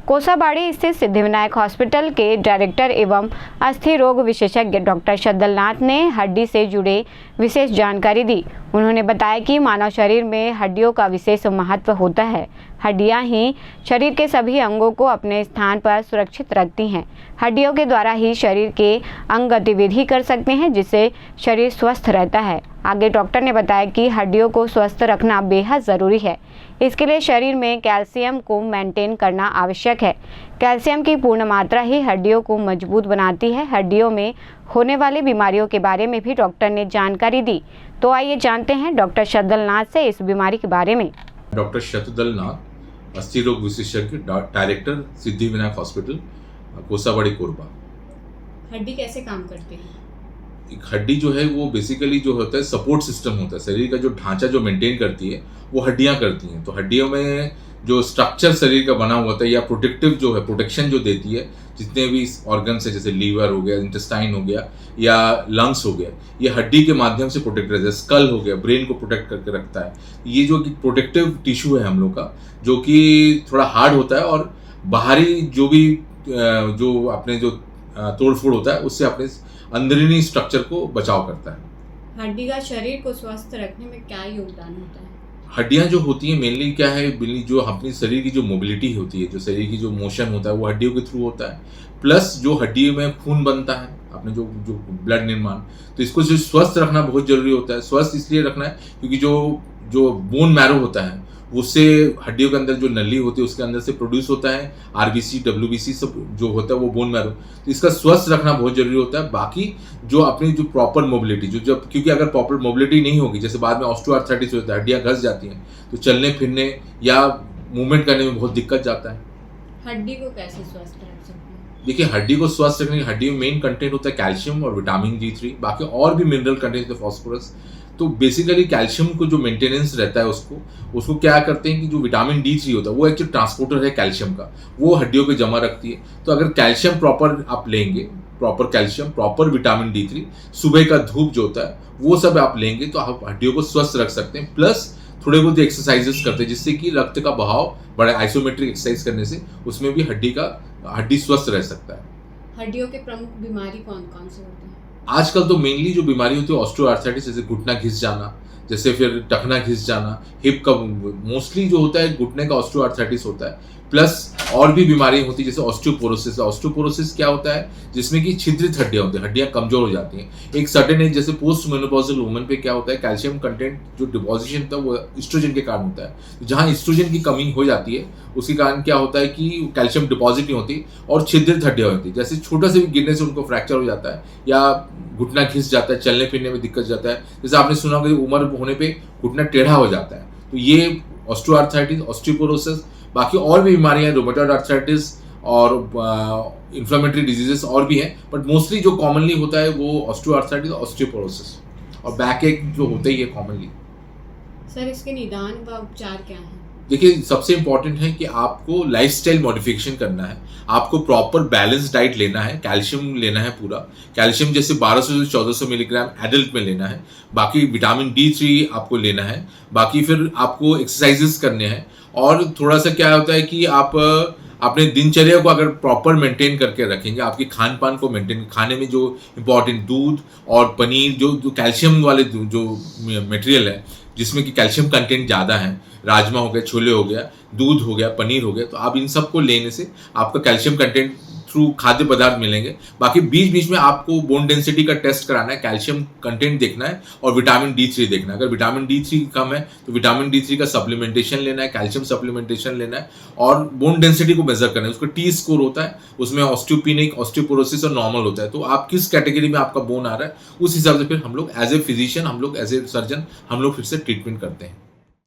कोसाबाड़ी स्थित सिद्धिविनायक हॉस्पिटल के डायरेक्टर एवं अस्थि रोग विशेषज्ञ डॉक्टर शद्दलनाथ ने हड्डी से जुड़े विशेष जानकारी दी। उन्होंने बताया कि मानव शरीर में हड्डियों का विशेष महत्व होता है। हड्डियां ही शरीर के सभी अंगों को अपने स्थान पर सुरक्षित रखती हैं। हड्डियों के द्वारा ही शरीर के अंग गतिविधि कर सकते हैं, जिससे शरीर स्वस्थ रहता है। आगे डॉक्टर ने बताया कि हड्डियों को स्वस्थ रखना बेहद ज़रूरी है। इसके लिए शरीर में कैल्शियम को मेंटेन करना आवश्यक है। कैल्शियम की पूर्ण मात्रा ही हड्डियों को मजबूत बनाती है। हड्डियों में होने वाली बीमारियों के बारे में भी डॉक्टर ने जानकारी दी। तो आइए जानते हैं डॉक्टर शद्दलनाथ से इस बीमारी के बारे में। डॉक्टर शद्दलनाथ, अस्थि रोग विशेषज्ञ, डायरेक्टर, सिद्धिविनायक हॉस्पिटल, कोसाबाड़ी, कोरबा। हड्डी कैसे काम करती है? एक हड्डी जो है वो बेसिकली जो होता है सपोर्ट सिस्टम होता है। शरीर का जो ढांचा जो मेंटेन करती है वो हड्डियां करती हैं। तो हड्डियों में जो स्ट्रक्चर शरीर का बना हुआ होता है या प्रोटेक्टिव जो है, प्रोटेक्शन जो देती है, जितने भी ऑर्गन्स है, जैसे लीवर हो गया, इंटेस्टाइन हो गया या लंग्स हो गया, ये हड्डी के माध्यम से प्रोटेक्ट रहता है। स्कल हो गया, ब्रेन को प्रोटेक्ट करके रखता है। ये जो कि प्रोटेक्टिव टिश्यू है हम लोग का, जो कि थोड़ा हार्ड होता है और बाहरी जो भी जो अपने जो तोड़फोड़ होता है उससे अपने अंदरूनी स्ट्रक्चर को बचाव करता है। हड्डी का शरीर को स्वस्थ रखने में क्या योगदान होता है? हड्डियां जो होती हैं मेनली क्या है, जो अपनी शरीर की जो मोबिलिटी होती है, जो शरीर की जो मोशन होता है वो हड्डियों के थ्रू होता है। प्लस जो हड्डी में खून बनता है, अपने जो ब्लड निर्माण, तो इसको जो स्वस्थ रखना बहुत जरूरी होता है। स्वस्थ इसलिए रखना है क्योंकि जो बोन मैरो होता है उससे हड्डियों के अंदर जो नली होती है उसके अंदर से प्रोड्यूस होता है आरबीसी, डब्ल्यूबीसी सब जो होता है वो बोन मैरो। तो इसका स्वस्थ रखना बहुत जरूरी होता है। बाकी जो अपनी जो प्रॉपर मोबिलिटी क्योंकि अगर प्रॉपर मोबिलिटी नहीं होगी, जैसे बाद में ऑस्टियोआर्थराइटिस होता है, हड्डियां घस जाती हैं, तो चलने फिरने या मूवमेंट करने में बहुत दिक्कत जाता है। हड्डी को कैसे स्वस्थ रख सकते हैं? देखिए, हड्डी को स्वस्थ रखने की हड्डी में मेन कंटेंट होता है कैल्शियम और विटामिन D3, बाकी और भी मिनरल कंटेंट होते हैं, फॉस्फोरस। तो बेसिकली कैल्शियम को जो मेंटेनेंस रहता है उसको क्या करते हैं कि जो विटामिन D3 होता है वो एक्चुअली ट्रांसपोर्टर है कैल्शियम का, वो हड्डियों पे जमा रखती है। तो अगर कैल्शियम प्रॉपर आप लेंगे, proper calcium, proper vitamin D3, सुबह का धूप जो होता है वो सब आप लेंगे तो आप हड्डियों को स्वस्थ रख सकते हैं। प्लस थोड़े बहुत एक्सरसाइजेस करते हैं जिससे कि रक्त का बहाव बड़े, आइसोमेट्रिक एक्सरसाइज करने से उसमें भी हड्डी स्वस्थ रह सकता है। हड्डियों के प्रमुख बीमारी कौन कौन से होते हैं? आजकल तो मेनली जो बीमारी होती है ऑस्टियोआर्थराइटिस, जैसे घुटना घिस जाना, जैसे फिर टखना घिस जाना, हिप का मोस्टली जो होता है घुटने का ऑस्टियोआर्थराइटिस होता है। प्लस और भी बीमारियां होती है जैसे ऑस्टियोपोरोसिस। ऑस्टियोपोरोसिस क्या होता है, जिसमें कि छिद्रित हड्डियां होती हैं, हड्डियां कमजोर हो जाती हैं एक सर्टेन एज। जैसे पोस्ट मेनोपॉजल वुमन पे क्या होता है, कैल्शियम कंटेंट जो डिपॉजिशन होता है वो एस्ट्रोजन के कारण होता है। तो जहां एस्ट्रोजन की कमी हो जाती है उसके कारण क्या होता है कि कैल्शियम डिपॉजिट नहीं होती और छिद्रित हड्डियां होती है। जैसे छोटा से भी गिरने से उनको फ्रैक्चर हो जाता है या घुटना घिस जाता है, चलने फिरने में दिक्कत जाता है। जैसे आपने सुना होगा उम्र होने पे घुटना टेढ़ा हो जाता है। तो ये ऑस्टियोआर्थराइटिस, ऑस्टियोपोरोसिस, बाकी और भी बीमारियां, रोमेटॉइड आर्थराइटिस और इन्फ्लेमेटरी डिजीजेस और भी हैं, बट मोस्टली जो कॉमनली होता है वो ऑस्टियोआर्थराइटिस, ऑस्टियोपोरोसिस और बैक एक जो होता ही है कॉमनली। सर, इसके निदान व उपचार क्या हैं? देखिए, सबसे इंपॉर्टेंट है कि आपको लाइफस्टाइल मॉडिफिकेशन करना है, आपको प्रॉपर बैलेंस डाइट लेना है, कैल्शियम लेना है पूरा। कैल्शियम जैसे 1200 से 1400 मिलीग्राम एडल्ट में लेना है। बाकी विटामिन D3 आपको लेना है। बाकी फिर आपको एक्सरसाइजेस करने हैं। और थोड़ा सा क्या होता है कि आप अपने दिनचर्या को अगर प्रॉपर मेंटेन करके रखेंगे, आपके खान पान को मेंटेन, खाने में जो इंपॉर्टेंट दूध और पनीर, जो कैल्शियम वाले जो मटेरियल है जिसमें कि कैल्शियम कंटेंट ज़्यादा है, राजमा हो गया, छोले हो गया, दूध हो गया, पनीर हो गया, तो आप इन सब को लेने से आपका कैल्शियम कंटेंट थ्रू खाद्य पदार्थ मिलेंगे। बाकी बीच बीच में आपको बोन डेंसिटी का टेस्ट कराना है, कैल्शियम कंटेंट देखना है और विटामिन D3 देखना है। अगर विटामिन D3 कम है तो विटामिन D3 का सप्लीमेंटेशन लेना है, कैल्शियम सप्लीमेंटेशन लेना है और बोन डेंसिटी को मेजर करना है। उसका T स्कोर होता है, उसमें ऑस्टियोपेनिक, ऑस्टियोपोरोसिस और नॉर्मल होता है। तो आप किस कैटेगरी में आपका बोन आ रहा है उस हिसाब से फिर हम लोग एज ए फिजिशियन, हम लोग एज ए सर्जन हम लोग फिर से ट्रीटमेंट करते हैं।